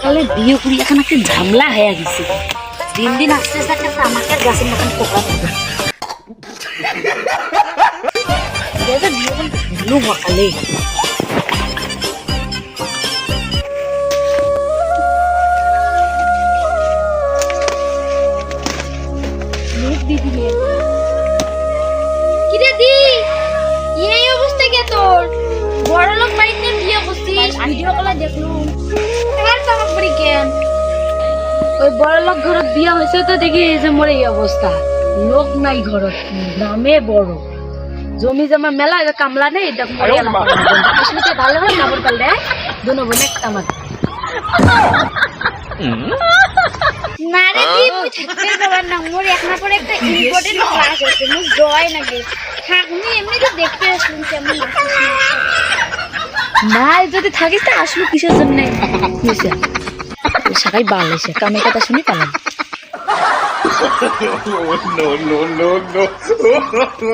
কালে বিয়ে করি এখন একটা ঝামলা হয়ে গেছে। দিন দিন আস্তে আস্তে একটা আমাকে গাছের মতন পোকা থাকে। বিয়ে করলো সকালে কিরে দি এই অবস্থা কে তোর? বড় লোক বাড়িতে বিয়ে করছিস, ভিডিও কলে দেখলুম। আর তো আমার পরি কেন ওই বড় লোক ঘরত বিয়া হয়েছে তো দেখি এই যে মোর এই অবস্থা। লোক নাই ঘরত, গ্রামে বড় জমি জমা মেলা, কামলা নেই দেখ মরে গেলাম। আসলে ভালো হয় না বল পারলে দুনো বোন একটা আমার। না রে দি তুই থাকতে যাবার না, মোর এক না পরে একটা ইম্পর্টেন্ট ক্লাস আছে, মোর জয় নাকি থাকনি এমনি তো দেখতে আসলাম কেমন লাগছিস। না যদি থাকিস তা আসলো কিসের জন্য? সবাই বাল এসে কামের কথা শুনি পালাম। no, no, no, no.